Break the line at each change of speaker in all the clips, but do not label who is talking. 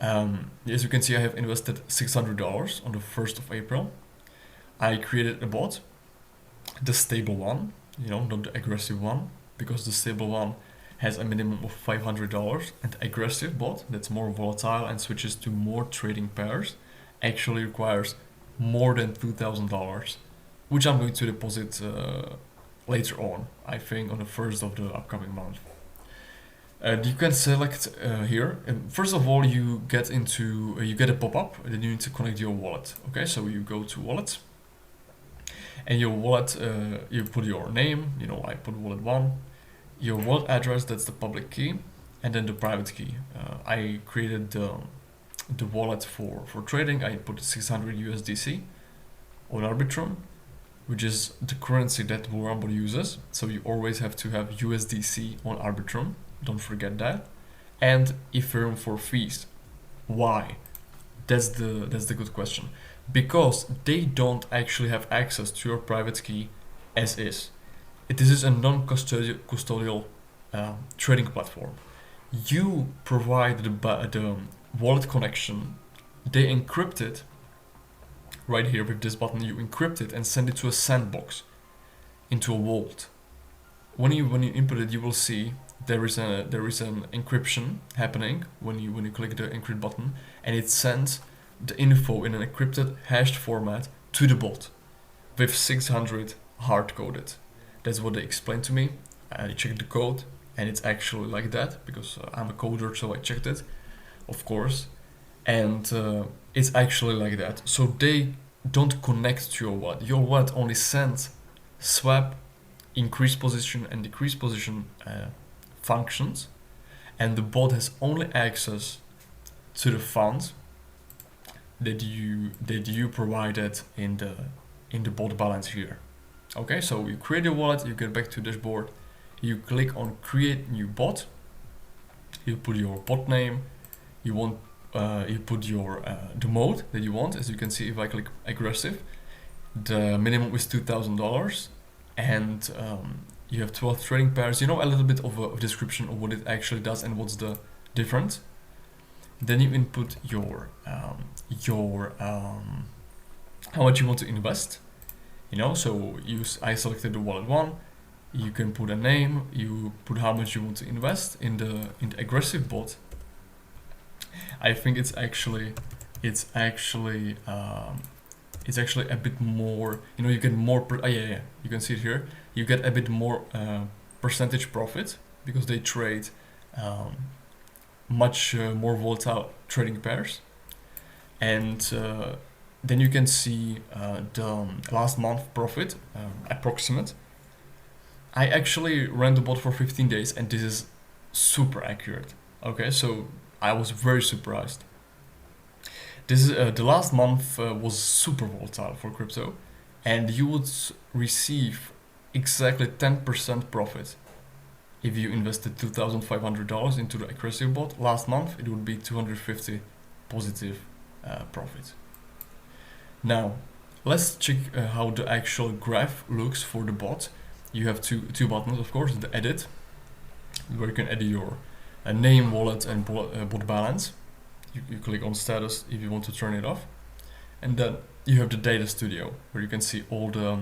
As you can see, I have invested $600 on the 1st of April. I created a bot, the stable one, not the aggressive one, because the stable one has a minimum of $500, and the aggressive bot that's more volatile and switches to more trading pairs actually requires more than $2,000, which I'm going to deposit later on, I think on the 1st of the upcoming month. You can select here. First of all, you get a pop-up, and then you need to connect your wallet. Okay, so you go to wallet, and your wallet, you put your name. I put wallet 1, your wallet address, that's the public key, and then the private key. I created the wallet for trading. I put 600 USDC on Arbitrum, which is the currency that Rumble uses. So you always have to have USDC on Arbitrum. Don't forget that. And Ethereum for fees. Why? That's the good question. Because they don't actually have access to your private key as is. This is a non-custodial trading platform. You provide the wallet connection. They encrypt it. Right here with this button, you encrypt it and send it to a sandbox, into a vault. When you input it, you will see there is an encryption happening when you click the encrypt button, and it sends the info in an encrypted hashed format to the bot with 600 hard coded. That's what they explained to me. I checked the code, and it's actually like that because I'm a coder, so I checked it, of course, and it's actually like that. So they don't connect to your wallet. Your wallet only sends swap, increase position, and decrease position functions, and the bot has only access to the funds that you provided in the bot balance here. Okay, so you create your wallet, you get back to dashboard, you click on create new bot, you put your bot name, you put your the mode that you want. As you can see, if I click aggressive, the minimum is $2,000, and you have 12 trading pairs. A little bit of a description of what it actually does and what's the difference. Then you input your how much you want to invest. So I selected the wallet 1. You can put a name. You put how much you want to invest in the aggressive bot. I think it's actually a bit more. You get more. You can see it here. You get a bit more percentage profit because they trade much more volatile trading pairs, and then you can see the last month profit approximate. I actually ran the bot for 15 days, and this is super accurate. Okay, so I was very surprised. This is the last month was super volatile for crypto, and you would receive exactly 10% profit if you invested $2,500 into the aggressive bot. Last month it would be 250 positive profit. Now let's check how the actual graph looks for the bot. You have two buttons, of course. The edit, where you can edit your name, wallet, and bot balance. You click on status if you want to turn it off, and then you have the data studio, where you can see all the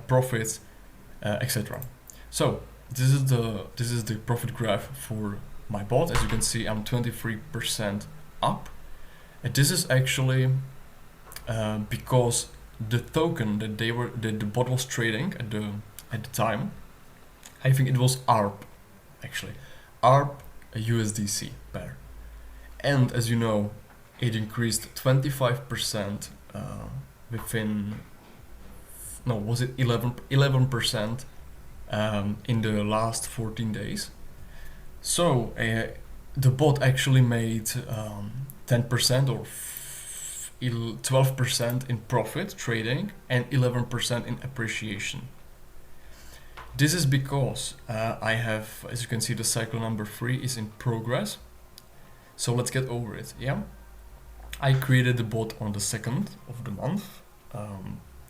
profits, etc. So this is the profit graph for my bot. As you can see, I'm 23% up, and this is actually because the token that the bot was trading at the time, I think it was ARP, actually, ARP USDC pair, and as you know, it increased 25% within. No, was it 11% in the last 14 days? So the bot actually made 10% or 12% in profit trading and 11% in appreciation. This is because I have, as you can see, the cycle number 3 is in progress. So let's get over it. Yeah, I created the bot on the 2nd of the month.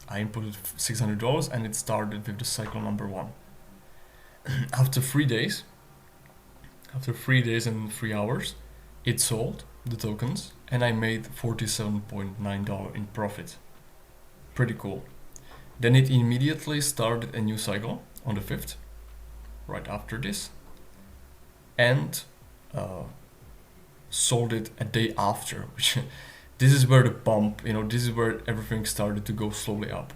I inputted $600 and it started with the cycle number 1. After 3 days, After 3 days and 3 hours, it sold the tokens and I made $47.9 in profit. Pretty cool. Then it immediately started a new cycle on the 5th, right after this, and sold it a day after, which this is where the pump, this is where everything started to go slowly up.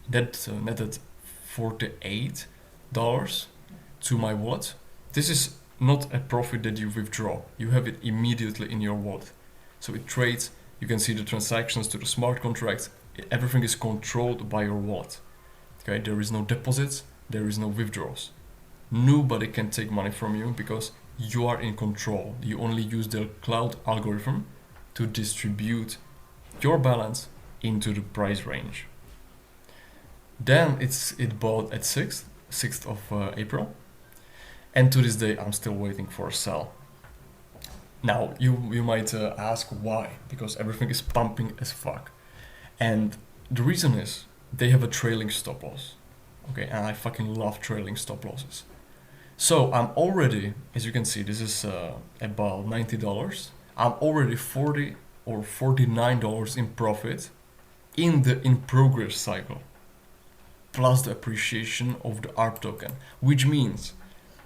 That netted $48 to my wallet. This is not a profit that you withdraw. You have it immediately in your wallet. So it trades, you can see the transactions to the smart contract. Everything is controlled by your wallet. Okay, there is no deposits, there is no withdrawals. Nobody can take money from you because you are in control. You only use the cloud algorithm to distribute your balance into the price range. Then it bought at 6th of April. And to this day, I'm still waiting for a sell. Now, you might ask why, because everything is pumping as fuck. And the reason is, they have a trailing stop loss. Okay, and I fucking love trailing stop losses. So I'm already, as you can see, this is about $90. I'm already $40 or $49 in profit in the in progress cycle, plus the appreciation of the ARP token, which means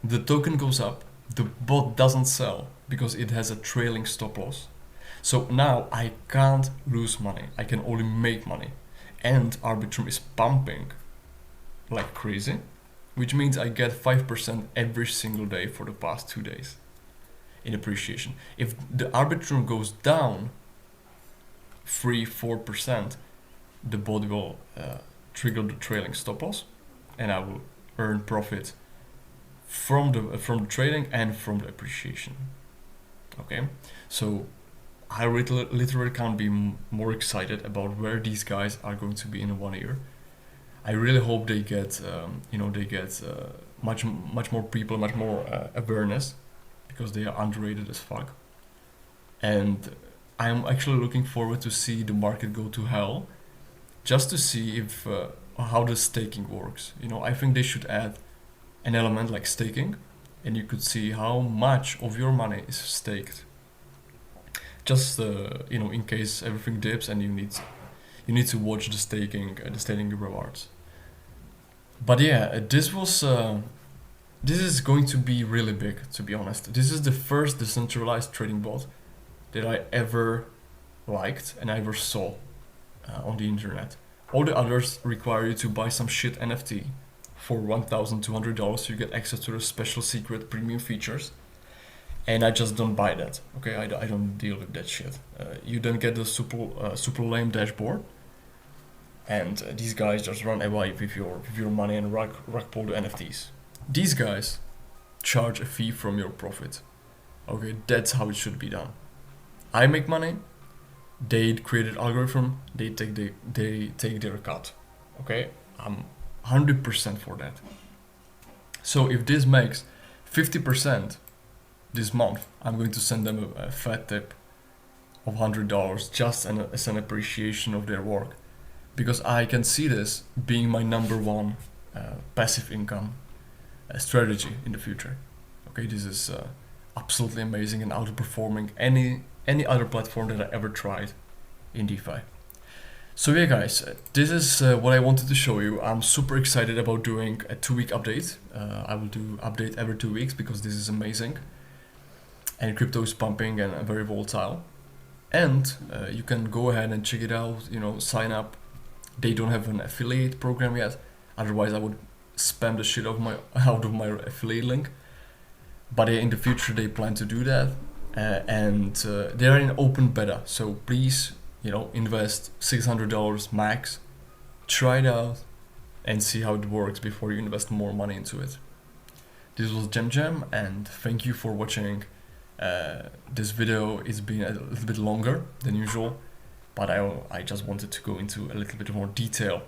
the token goes up, the bot doesn't sell because it has a trailing stop loss. So now I can't lose money, I can only make money. And Arbitrum is pumping like crazy, which means I get 5% every single day for the past 2 days in appreciation. If the Arbitrum goes down 3-4%, the bot will trigger the trailing stop loss, and I will earn profit from the trading and from the appreciation. Okay, so I literally can't be more excited about where these guys are going to be in 1 year. I really hope they get, much more people, much more awareness, because they are underrated as fuck. And I'm actually looking forward to see the market go to hell, just to see if how the staking works. I think they should add an element like staking, and you could see how much of your money is staked. Just in case everything dips and you need to watch the staking rewards. But yeah, this is going to be really big, to be honest. This is the first decentralized trading bot that I ever liked and I ever saw on the internet. All the others require you to buy some shit NFT for $1,200. You get access to the special secret premium features. And I just don't buy that. Okay, I don't deal with that shit. You then get the super lame dashboard, and these guys just run away with your money and rug pull the NFTs. These guys charge a fee from your profit. Okay, that's how it should be done. I make money. They created algorithm. They take their cut. Okay, I'm 100% for that. So if this makes 50%. This month, I'm going to send them a fat tip of $100 just as an appreciation of their work, because I can see this being my number one passive income strategy in the future. Okay, this is absolutely amazing and outperforming any other platform that I ever tried in DeFi. So yeah, guys, this is what I wanted to show you. I'm super excited about doing a 2-week update. I will do update every 2 weeks because this is amazing. And crypto is pumping and very volatile. And you can go ahead and check it out, sign up. They don't have an affiliate program yet. Otherwise, I would spam the shit out of my affiliate link. But in the future, they plan to do that. And they are in open beta. So please, invest $600 max. Try it out and see how it works before you invest more money into it. This was Jam, and thank you for watching. This video is being a little bit longer than usual, but I just wanted to go into a little bit more detail,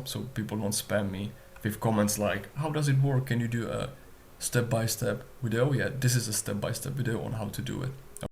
so people don't spam me with comments like, how does it work? Can you do a step-by-step video? Yeah, this is a step-by-step video on how to do it.